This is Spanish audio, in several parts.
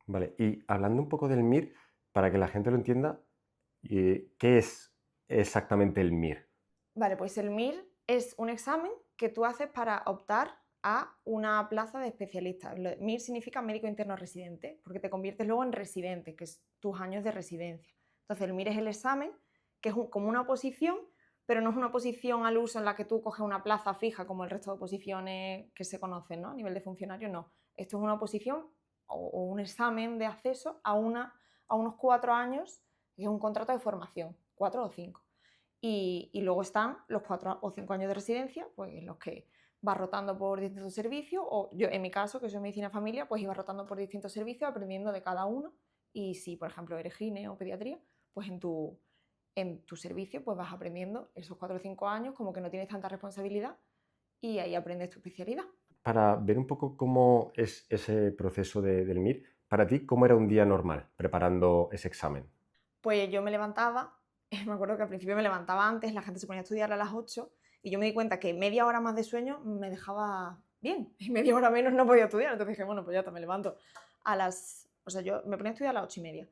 Vale, y hablando un poco del MIR, para que la gente lo entienda, ¿qué es exactamente el MIR? Vale, pues el MIR es un examen que tú haces para optar a una plaza de especialista. MIR significa médico interno residente, porque te conviertes luego en residente, que es tus años de residencia. Entonces el MIR es el examen, que es como una oposición, pero no es una oposición al uso en la que tú coges una plaza fija como el resto de oposiciones que se conocen, ¿no? A nivel de funcionario, no. Esto es una oposición o un examen de acceso a unos 4 años, que es un contrato de formación, 4 o 5. Y luego están los 4 o 5 años de residencia, pues en los que vas rotando por distintos servicios, o yo en mi caso, que soy medicina de familia, pues iba rotando por distintos servicios, aprendiendo de cada uno. Y si, por ejemplo, eres gine o pediatría, pues en tu servicio pues vas aprendiendo esos 4 o 5 años, como que no tienes tanta responsabilidad y ahí aprendes tu especialidad. Para ver un poco cómo es ese proceso del MIR, para ti, ¿cómo era un día normal preparando ese examen? Pues yo me levantaba, me acuerdo que al principio me levantaba antes, la gente se ponía a estudiar a las 8 y yo me di cuenta que media hora más de sueño me dejaba bien y media hora menos no podía estudiar. Entonces dije, bueno, pues ya está, me levanto o sea, yo me ponía a estudiar a las 8:30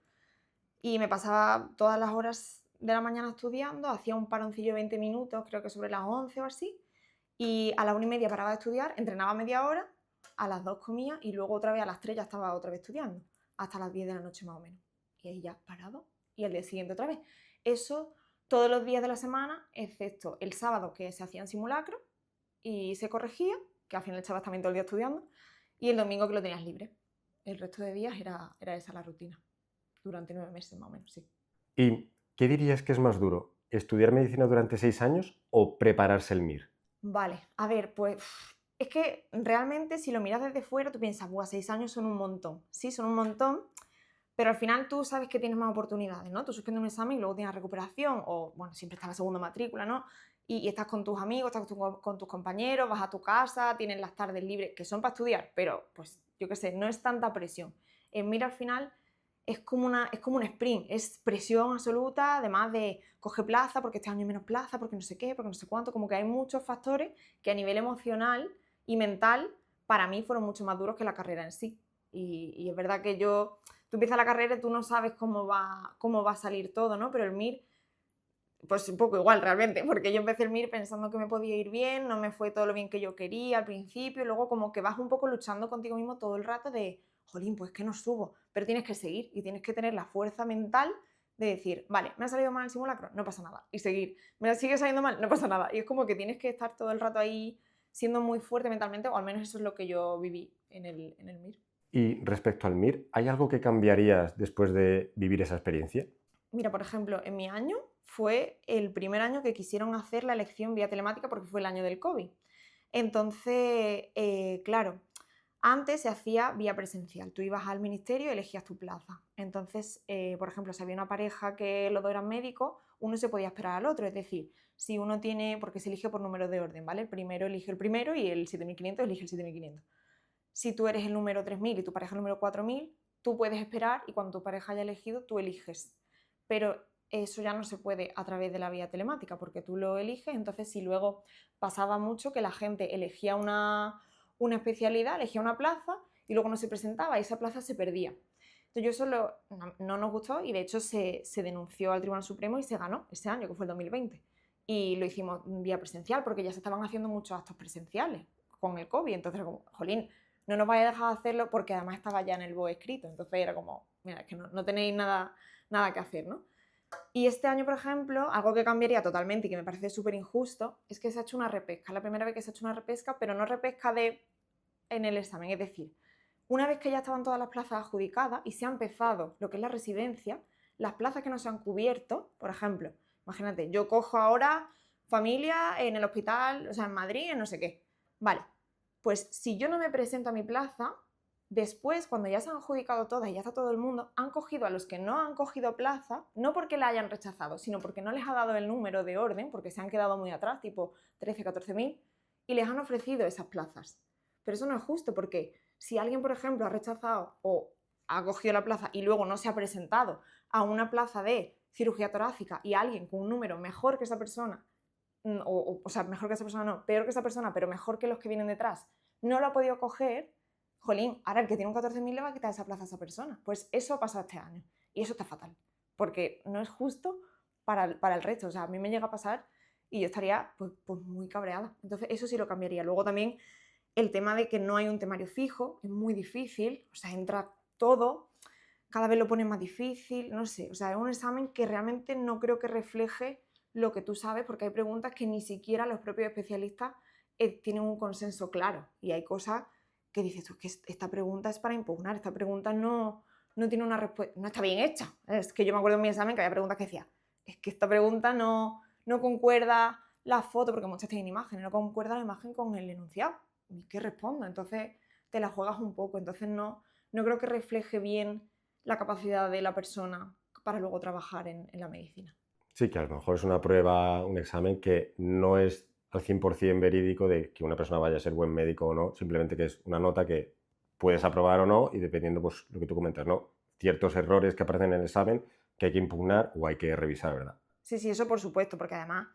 y me pasaba todas las horas de la mañana estudiando, hacía un paroncillo de 20 minutos, creo que sobre las 11 o así, y a la 1:30 paraba de estudiar, entrenaba media hora, a las 2 comía y luego otra vez a las 3 ya estaba otra vez estudiando, hasta las 10 de la noche más o menos. Y ahí ya parado y al día siguiente otra vez. Eso todos los días de la semana, excepto el sábado que se hacían simulacros y se corregía, que al final estabas también todo el día estudiando, y el domingo que lo tenías libre. El resto de días era esa la rutina, durante 9 meses más o menos, sí. ¿Y qué dirías que es más duro? ¿Estudiar medicina durante 6 años o prepararse el MIR? Vale, a ver, pues es que realmente si lo miras desde fuera, tú piensas, buah, 6 años son un montón. Sí, son un montón, pero al final tú sabes que tienes más oportunidades, ¿no? Tú suspendes un examen y luego tienes recuperación, o bueno, siempre está la segunda matrícula, ¿no? Y estás con tus amigos, estás con tus compañeros, vas a tu casa, tienes las tardes libres, que son para estudiar, pero pues yo qué sé, no es tanta presión. En Mira al final es como un sprint, es presión absoluta, además de coge plaza, porque este año hay menos plaza, porque no sé qué, porque no sé cuánto, como que hay muchos factores que a nivel emocional y mental para mí fueron mucho más duros que la carrera en sí. Y es verdad que tú empiezas la carrera y tú no sabes cómo va a salir todo, ¿no? Pero el MIR, pues un poco igual realmente, porque yo empecé el MIR pensando que me podía ir bien, no me fue todo lo bien que yo quería al principio, y luego como que vas un poco luchando contigo mismo todo el rato de, jolín, pues que no subo, pero tienes que seguir y tienes que tener la fuerza mental de decir, vale, me ha salido mal el simulacro, no pasa nada, y seguir, me sigue saliendo mal, no pasa nada, y es como que tienes que estar todo el rato ahí siendo muy fuerte mentalmente, o al menos eso es lo que yo viví en el MIR. Y respecto al MIR, ¿hay algo que cambiarías después de vivir esa experiencia? Mira, por ejemplo, en mi año fue el primer año que quisieron hacer la elección vía telemática porque fue el año del COVID. Entonces, claro, antes se hacía vía presencial. Tú ibas al ministerio y elegías tu plaza. Entonces, por ejemplo, si había una pareja que los dos eran médicos, uno se podía esperar al otro. Es decir, si uno tiene, porque se elige por número de orden, ¿vale? El primero elige el primero y el 7500 elige el 7500. Si tú eres el número 3000 y tu pareja el número 4000, tú puedes esperar y cuando tu pareja haya elegido, tú eliges. Pero eso ya no se puede a través de la vía telemática, porque tú lo eliges, entonces si luego pasaba mucho que la gente elegía una especialidad, elegía una plaza y luego no se presentaba y esa plaza se perdía. Entonces yo eso no nos gustó y de hecho se denunció al Tribunal Supremo y se ganó ese año, que fue el 2020. Y lo hicimos vía presencial porque ya se estaban haciendo muchos actos presenciales con el COVID. Entonces, como, jolín, no nos vaya a dejar hacerlo porque además estaba ya en el BOE escrito. Entonces era como, mira, es que no tenéis nada que hacer, ¿no? Y este año, por ejemplo, algo que cambiaría totalmente y que me parece súper injusto es que se ha hecho una repesca. Es la primera vez que se ha hecho una repesca, pero no repesca en el examen. Es decir, una vez que ya estaban todas las plazas adjudicadas y se ha empezado lo que es la residencia, las plazas que no se han cubierto, por ejemplo, imagínate, yo cojo ahora familia en el hospital, o sea, en Madrid, en no sé qué. Vale, pues si yo no me presento a mi plaza, después, cuando ya se han adjudicado todas y ya está todo el mundo, han cogido a los que no han cogido plaza, no porque la hayan rechazado, sino porque no les ha dado el número de orden, porque se han quedado muy atrás, tipo 13, 14 mil, y les han ofrecido esas plazas. Pero eso no es justo, porque si alguien, por ejemplo, ha rechazado o ha cogido la plaza y luego no se ha presentado a una plaza de cirugía torácica y alguien con un número mejor que esa persona, o sea, mejor que esa persona no, peor que esa persona, pero mejor que los que vienen detrás, no lo ha podido coger, jolín, ahora el que tiene un 14.000 le va a quitar esa plaza a esa persona. Pues eso ha pasado este año y eso está fatal, porque no es justo para el resto. O sea, a mí me llega a pasar y yo estaría pues muy cabreada. Entonces eso sí lo cambiaría. Luego también el tema de que no hay un temario fijo, es muy difícil, o sea, entra todo, cada vez lo ponen más difícil, no sé, o sea, es un examen que realmente no creo que refleje lo que tú sabes, porque hay preguntas que ni siquiera los propios especialistas tienen un consenso claro, y hay cosas que dices tú, que esta pregunta es para impugnar, esta pregunta no tiene una respuesta, no está bien hecha. Es que yo me acuerdo en mi examen que había preguntas que decía, es que esta pregunta no concuerda la foto, porque muchas tienen imágenes, no concuerda la imagen con el enunciado. ¿Y qué respondo? Entonces te la juegas un poco, entonces no creo que refleje bien la capacidad de la persona para luego trabajar en la medicina. Sí, que a lo mejor es una prueba, un examen que no es al 100% verídico de que una persona vaya a ser buen médico o no, simplemente que es una nota que puedes aprobar o no y dependiendo, pues, lo que tú comentas, ¿no? Ciertos errores que aparecen en el examen que hay que impugnar o hay que revisar, ¿verdad? Sí, eso por supuesto, porque además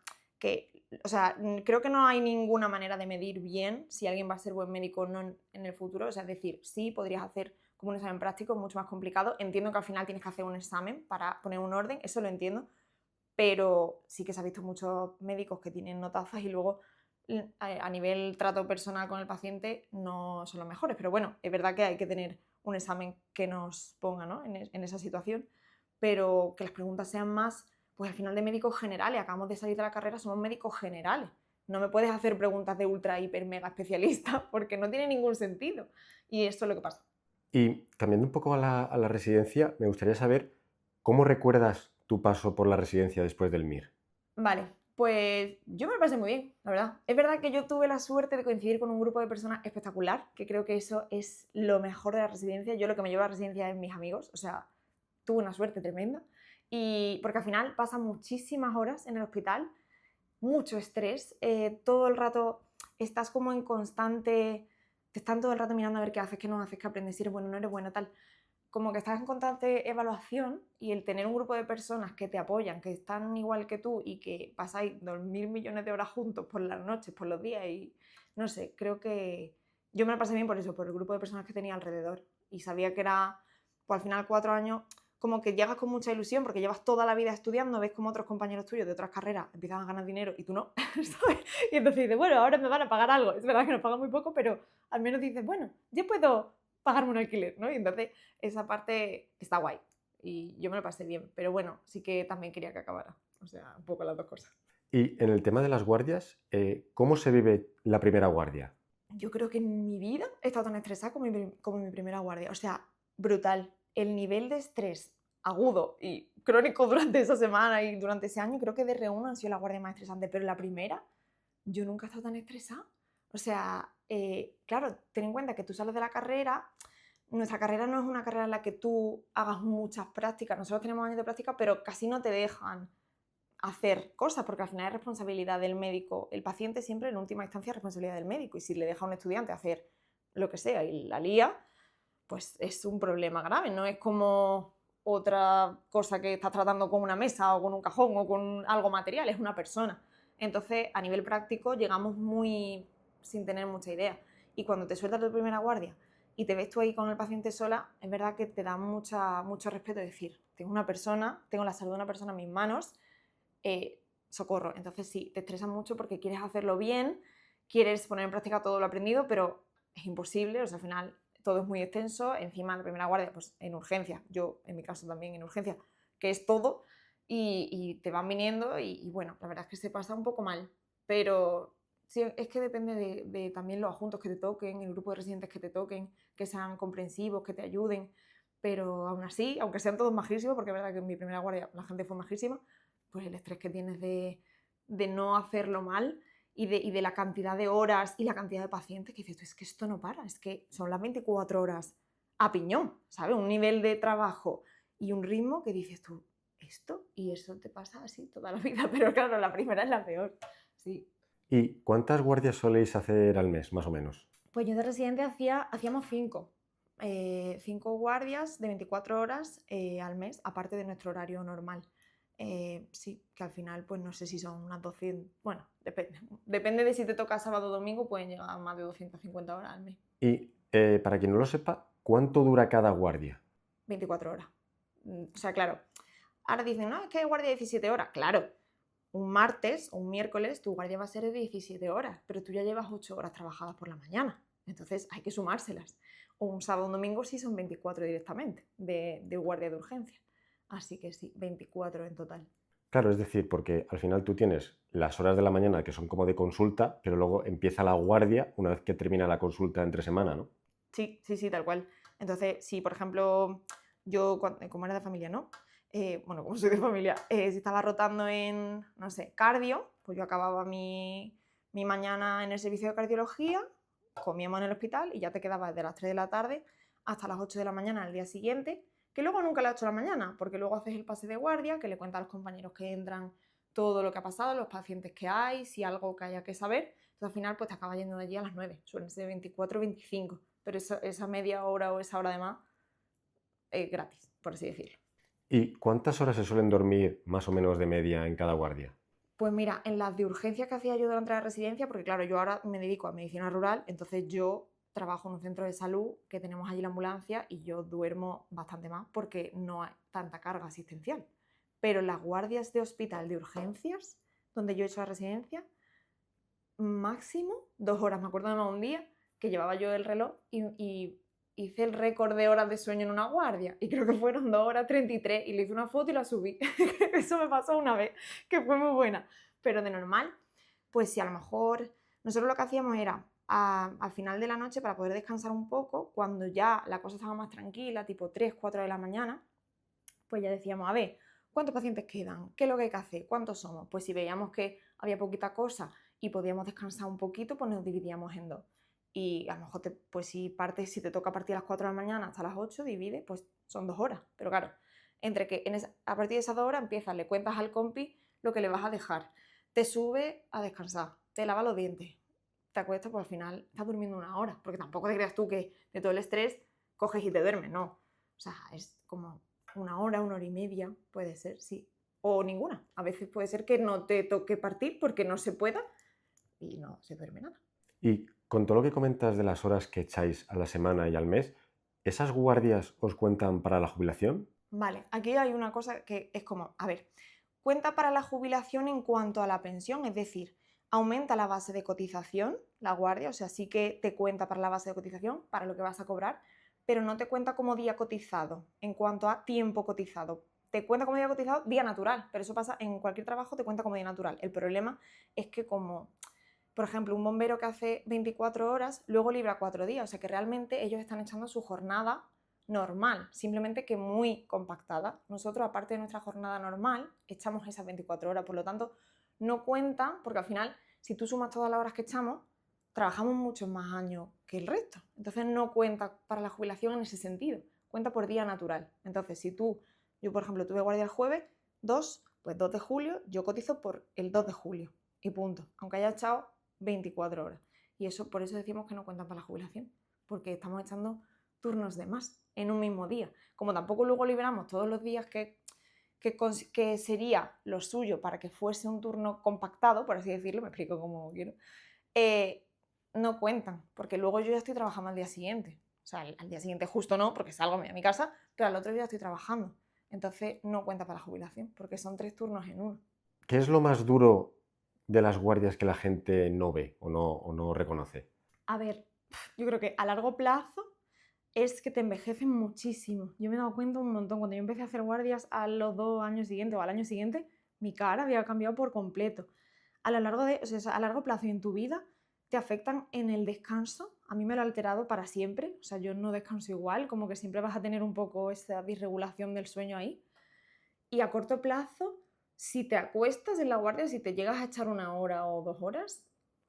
o sea, creo que no hay ninguna manera de medir bien si alguien va a ser buen médico o no en el futuro. O sea, es decir, sí, podrías hacer como un examen práctico, mucho más complicado. Entiendo que al final tienes que hacer un examen para poner un orden, eso lo entiendo, pero sí que se ha visto muchos médicos que tienen notazas y luego a nivel trato personal con el paciente no son los mejores. Pero bueno, es verdad que hay que tener un examen que nos ponga, ¿no?, en esa situación, pero que las preguntas sean más, pues al final, de médicos generales. Acabamos de salir de la carrera, somos médicos generales. No me puedes hacer preguntas de ultra, hiper, mega especialista porque no tiene ningún sentido. Y esto es lo que pasa. Y cambiando un poco a la residencia, me gustaría saber cómo recuerdas tu paso por la residencia después del MIR. Vale, pues yo me lo pasé muy bien, la verdad. Es verdad que yo tuve la suerte de coincidir con un grupo de personas espectacular, que creo que eso es lo mejor de la residencia. Yo lo que me llevo a la residencia es mis amigos, o sea, tuve una suerte tremenda. Y porque al final pasan muchísimas horas en el hospital, mucho estrés, todo el rato estás como en constante, te están todo el rato mirando a ver qué haces, qué no haces, qué aprendes, si eres bueno, no eres bueno, tal. Como que estás en constante evaluación, y el tener un grupo de personas que te apoyan, que están igual que tú y que pasáis 2.000 millones de horas juntos por las noches, por los días, y no sé, creo que yo me la pasé bien por eso, por el grupo de personas que tenía alrededor, y sabía que era, pues al final 4 años, como que llegas con mucha ilusión porque llevas toda la vida estudiando, ves como otros compañeros tuyos de otras carreras empiezan a ganar dinero y tú no, ¿sabes? Y entonces dices, bueno, ahora me van a pagar algo. Es verdad que nos pagan muy poco, pero al menos dices, bueno, ya puedo pagarme un alquiler, ¿no? Y entonces esa parte está guay y yo me lo pasé bien, pero bueno, sí que también quería que acabara, o sea, un poco las dos cosas. Y en el tema de las guardias, ¿cómo se vive la primera guardia? Yo creo que en mi vida he estado tan estresada como en mi primera guardia, o sea, brutal. El nivel de estrés agudo y crónico durante esa semana y durante ese año, creo que de R1 ha sido la guardia más estresante, pero la primera, yo nunca he estado tan estresada. O sea, claro, ten en cuenta que tú sales de la carrera. Nuestra carrera no es una carrera en la que tú hagas muchas prácticas. Nosotros tenemos años de práctica, pero casi no te dejan hacer cosas, porque al final es responsabilidad del médico. El paciente siempre, en última instancia, es responsabilidad del médico, y si le deja a un estudiante hacer lo que sea y la lía, pues es un problema grave. No es como otra cosa que estás tratando con una mesa o con un cajón o con algo material, es una persona. Entonces, a nivel práctico, llegamos muy sin tener mucha idea. Y cuando te sueltas de primera guardia y te ves tú ahí con el paciente sola, es verdad que te da mucho respeto decir, tengo una persona, tengo la salud de una persona en mis manos, socorro. Entonces sí, te estresas mucho porque quieres hacerlo bien, quieres poner en práctica todo lo aprendido, pero es imposible. O sea, al final todo es muy extenso. Encima, la primera guardia, pues en urgencia, yo en mi caso también en urgencia, que es todo, y te van viniendo y bueno, la verdad es que se pasa un poco mal, pero sí, es que depende de también los adjuntos que te toquen, el grupo de residentes que te toquen, que sean comprensivos, que te ayuden, pero aún así, aunque sean todos majísimos, porque es verdad que en mi primera guardia la gente fue majísima, pues el estrés que tienes de no hacerlo mal y de la cantidad de horas y la cantidad de pacientes que dices tú, es que esto no para, es que son las 24 horas a piñón, ¿sabes? Un nivel de trabajo y un ritmo que dices tú, esto y eso te pasa así toda la vida, pero claro, la primera es la peor, sí. ¿Y cuántas guardias soléis hacer al mes, más o menos? Pues yo de residente hacíamos 5. 5 guardias de 24 horas al mes, aparte de nuestro horario normal. Sí, que al final, pues no sé si son unas 200, bueno, depende de si te toca sábado o domingo, pueden llegar a más de 250 horas al mes. Y Para quien no lo sepa, ¿cuánto dura cada guardia? 24 horas. O sea, claro, ahora dicen, no, es que hay guardia de 17 horas. Claro, un martes o un miércoles tu guardia va a ser de 17 horas, pero tú ya llevas 8 horas trabajadas por la mañana. Entonces hay que sumárselas. O un sábado o un domingo sí son 24 directamente de guardia de urgencia. Así que sí, 24 en total. Claro, es decir, porque al final tú tienes las horas de la mañana que son como de consulta, pero luego empieza la guardia una vez que termina la consulta entre semana, ¿no? Sí, sí, sí, tal cual. Entonces, si por ejemplo, yo, como era de familia, ¿no? Bueno, como soy de familia, si estaba rotando en, no sé, cardio, pues yo acababa mi mañana en el servicio de cardiología, comíamos en el hospital y ya te quedabas de las 3 de la tarde hasta las 8 de la mañana al día siguiente, que luego nunca a las 8 de la mañana, porque luego haces el pase de guardia, que le cuentas a los compañeros que entran todo lo que ha pasado, los pacientes que hay, si algo que haya que saber. Entonces al final pues te acabas yendo de allí a las 9, suelen ser 24 o 25, pero esa media hora o esa hora de más es gratis, por así decirlo. ¿Y cuántas horas se suelen dormir más o menos de media en cada guardia? Pues mira, en las de urgencias que hacía yo durante la residencia, porque claro, yo ahora me dedico a medicina rural, entonces yo trabajo en un centro de salud que tenemos allí la ambulancia y yo duermo bastante más porque no hay tanta carga asistencial. Pero las guardias de hospital de urgencias, donde yo he hecho la residencia, máximo 2 horas. Me acuerdo de un día que llevaba yo el reloj y hice el récord de horas de sueño en una guardia y creo que fueron 2 horas 33 y le hice una foto y la subí. Eso me pasó una vez, que fue muy buena. Pero de normal, pues si a lo mejor nosotros lo que hacíamos era al final de la noche para poder descansar un poco, cuando ya la cosa estaba más tranquila, tipo 3 4 de la mañana, pues ya decíamos, a ver, ¿cuántos pacientes quedan? ¿Qué es lo que hay que hacer? ¿Cuántos somos? Pues si veíamos que había poquita cosa y podíamos descansar un poquito, pues nos dividíamos en dos. Y a lo mejor, pues si te toca partir a las 4 de la mañana hasta las 8, divide, pues son 2 horas. Pero claro, entre que a partir de esas 2 horas empiezas, le cuentas al compi lo que le vas a dejar, te sube a descansar, te lava los dientes, te acuestas, pues al final estás durmiendo 1 hora, porque tampoco te creas tú que de todo el estrés coges y te duermes, no. O sea, es como 1 hora, 1 hora y media, puede ser, sí. O ninguna. A veces puede ser que no te toque partir porque no se pueda y no se duerme nada. Y con todo lo que comentas de las horas que echáis a la semana y al mes, ¿esas guardias os cuentan para la jubilación? Vale, aquí hay una cosa que es como, a ver, cuenta para la jubilación en cuanto a la pensión, es decir, aumenta la base de cotización, la guardia, o sea, sí que te cuenta para la base de cotización, para lo que vas a cobrar, pero no te cuenta como día cotizado en cuanto a tiempo cotizado. Te cuenta como día cotizado, día natural, pero eso pasa en cualquier trabajo, te cuenta como día natural. El problema es que como, por ejemplo, un bombero que hace 24 horas, luego libra 4 días, o sea que realmente ellos están echando su jornada normal, simplemente que muy compactada. Nosotros, aparte de nuestra jornada normal, echamos esas 24 horas, por lo tanto, no cuentan, porque al final, si tú sumas todas las horas que echamos, trabajamos muchos más años que el resto. Entonces no cuenta para la jubilación en ese sentido, cuenta por día natural. Entonces, si yo por ejemplo tuve guardia el jueves, 2, pues 2 de julio, yo cotizo por el 2 de julio y punto, aunque haya echado 24 horas. Y eso, por eso decimos que no cuentan para la jubilación, porque estamos echando turnos de más en un mismo día. Como tampoco luego liberamos todos los días que sería lo suyo para que fuese un turno compactado, por así decirlo, me explico como quiero, no cuentan, porque luego yo ya estoy trabajando al día siguiente. O sea, al día siguiente justo no, porque salgo a mi casa, pero al otro día estoy trabajando. Entonces no cuenta para la jubilación, porque son 3 turnos en uno. ¿Qué es lo más duro de las guardias que la gente no ve o no reconoce? A ver, yo creo que a largo plazo es que te envejecen muchísimo. Yo me he dado cuenta un montón. Cuando yo empecé a hacer guardias a los 2 años siguientes o al año siguiente, mi cara había cambiado por completo. A lo largo de, o sea, a largo plazo y en tu vida te afectan en el descanso. A mí me lo ha alterado para siempre. O sea, yo no descanso igual, como que siempre vas a tener un poco esa disregulación del sueño ahí. Y a corto plazo, si te acuestas en la guardia, si te llegas a echar 1 hora o 2 horas,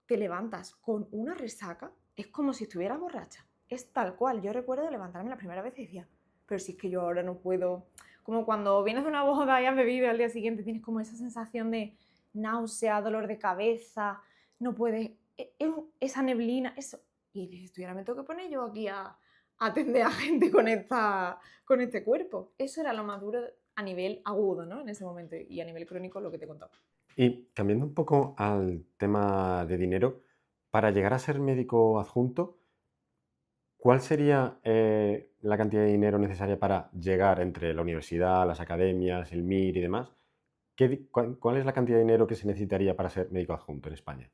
te levantas con una resaca, es como si estuvieras borracha. Es tal cual. Yo recuerdo levantarme la primera vez y decía, pero si es que yo ahora no puedo. Como cuando vienes de una boda y has bebido al día siguiente, tienes como esa sensación de náusea, dolor de cabeza, no puedes, esa neblina, eso. Y dices, tú, ahora me tengo que poner yo aquí a atender a gente con este cuerpo. Eso era lo más duro a nivel agudo, ¿no? En ese momento, y a nivel crónico lo que te he contado. Y cambiando un poco al tema de dinero, para llegar a ser médico adjunto, ¿Cuál sería la cantidad de dinero necesaria para llegar entre la universidad, las academias, el MIR y demás? ¿Cuál es la cantidad de dinero que se necesitaría para ser médico adjunto en España?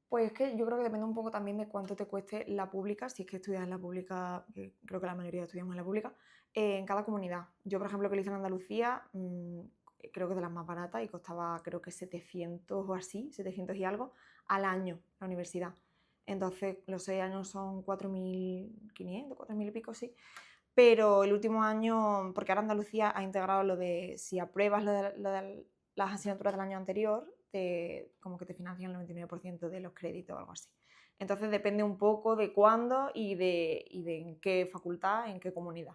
Pues es que yo creo que depende un poco también de cuánto te cueste la pública, si es que estudias en la pública, que creo que la mayoría estudiamos en la pública, en cada comunidad. Yo, por ejemplo, que lo hice en Andalucía, creo que es de las más baratas y costaba creo que 700 o así, 700 y algo, al año la universidad. Entonces, los 6 años son 4.500, 4.000 y pico, sí. Pero el último año, porque ahora Andalucía ha integrado lo de si apruebas lo de las asignaturas del año anterior, como que te financian el 99% de los créditos o algo así. Entonces depende un poco de cuándo y de en qué facultad, en qué comunidad.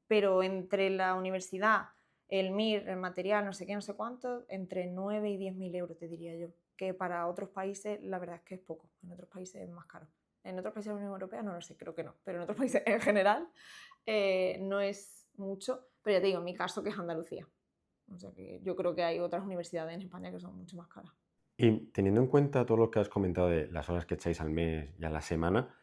Pero entre la universidad, el MIR, el material, no sé qué, no sé cuánto, entre 9 y 10.000 euros te diría yo. Que para otros países la verdad es que es poco, en otros países es más caro. En otros países de la Unión Europea no lo sé, creo que no, pero en otros países en general no es mucho, pero ya te digo, en mi caso que es Andalucía. O sea que yo creo que hay otras universidades en España que son mucho más caras. Y teniendo en cuenta todo lo que has comentado de las horas que echáis al mes y a la semana,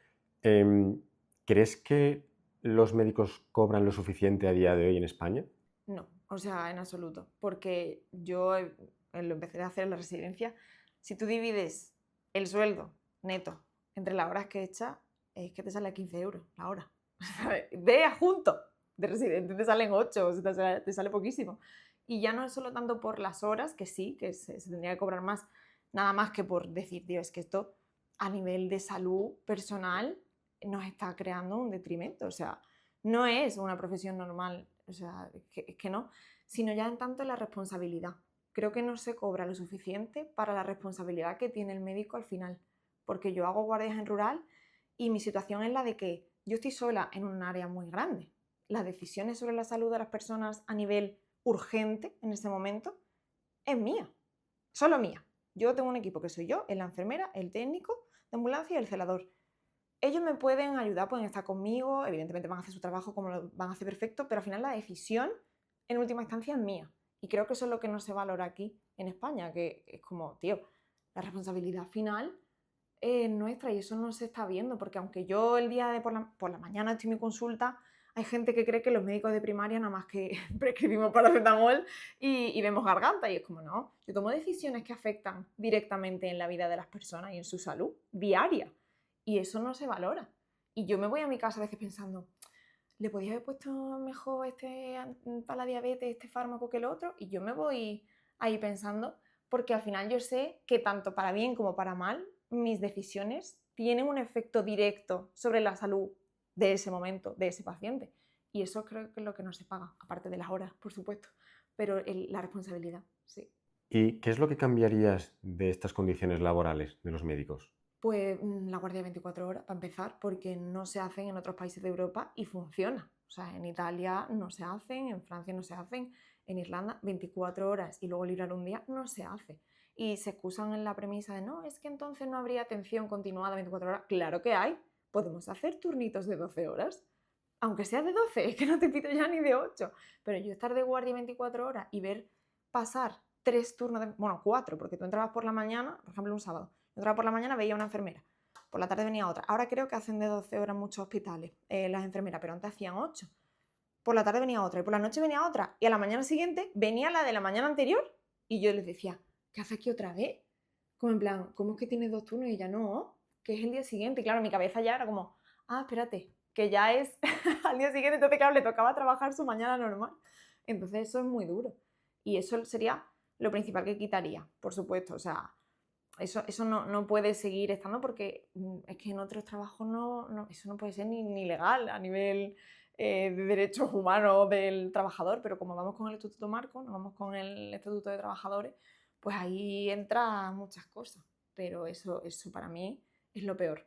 ¿crees que los médicos cobran lo suficiente a día de hoy en España? No, o sea, en absoluto. Porque yo lo empecé a hacer en la residencia. Si tú divides el sueldo neto entre las horas que echas, es que te sale a 15 euros la hora. De adjunto, de residente te salen 8, o sea, te sale poquísimo. Y ya no es solo tanto por las horas, que sí, que se tendría que cobrar más, nada más que por decir, Dios, es que esto a nivel de salud personal nos está creando un detrimento. O sea, no es una profesión normal, o sea, es que no, sino ya en tanto la responsabilidad. Creo que no se cobra lo suficiente para la responsabilidad que tiene el médico al final, porque yo hago guardias en rural y mi situación es la de que yo estoy sola en un área muy grande. Las decisiones sobre la salud de las personas a nivel urgente en ese momento es mía, solo mía. Yo tengo un equipo que soy yo, la enfermera, el técnico de ambulancia y el celador. Ellos me pueden ayudar, pueden estar conmigo, evidentemente van a hacer su trabajo como lo van a hacer perfecto, pero al final la decisión en última instancia es mía. Y creo que eso es lo que no se valora aquí en España, que es como, tío, la responsabilidad final es nuestra y eso no se está viendo, porque aunque yo el día de por la mañana estoy en mi consulta, hay gente que cree que los médicos de primaria nada más que prescribimos paracetamol y vemos garganta y es como, no, yo tomo decisiones que afectan directamente en la vida de las personas y en su salud diaria y eso no se valora. Y yo me voy a mi casa a veces pensando, ¿le podía haber puesto mejor para la diabetes este fármaco que el otro? Y yo me voy ahí pensando, porque al final yo sé que tanto para bien como para mal, mis decisiones tienen un efecto directo sobre la salud de ese momento, de ese paciente. Y eso creo que es lo que no se paga, aparte de las horas, por supuesto, pero la responsabilidad, sí. ¿Y qué es lo que cambiarías de estas condiciones laborales de los médicos? Pues la guardia de 24 horas, para empezar, porque no se hacen en otros países de Europa y funciona. O sea, en Italia no se hacen, en Francia no se hacen, en Irlanda 24 horas y luego librar un día no se hace. Y se excusan en la premisa de no, es que entonces no habría atención continuada 24 horas. Claro que hay, podemos hacer turnitos de 12 horas. Aunque sea de 12, es que no te pido ya ni de 8. Pero yo estar de guardia 24 horas y ver pasar 3 turnos, bueno, 4, porque tú entrabas por la mañana, por ejemplo un sábado, entraba por la mañana, veía una enfermera, por la tarde venía otra. Ahora creo que hacen de 12 horas muchos hospitales las enfermeras, pero antes hacían 8. Por la tarde venía otra y por la noche venía otra. Y a la mañana siguiente venía la de la mañana anterior y yo les decía, ¿qué hace aquí otra vez? Como en plan, ¿cómo es que tienes 2 turnos? Y ella, no, que es el día siguiente. Y claro, mi cabeza ya era como, ah, espérate, que ya es al día siguiente. Entonces, claro, le tocaba trabajar su mañana normal. Entonces, eso es muy duro. Y eso sería lo principal que quitaría, por supuesto. O sea, eso no puede seguir estando porque es que en otros trabajos eso no puede ser ni legal a nivel de derechos humanos del trabajador, pero como vamos con el Estatuto Marco, no vamos con el Estatuto de Trabajadores, pues ahí entra muchas cosas, pero eso para mí es lo peor.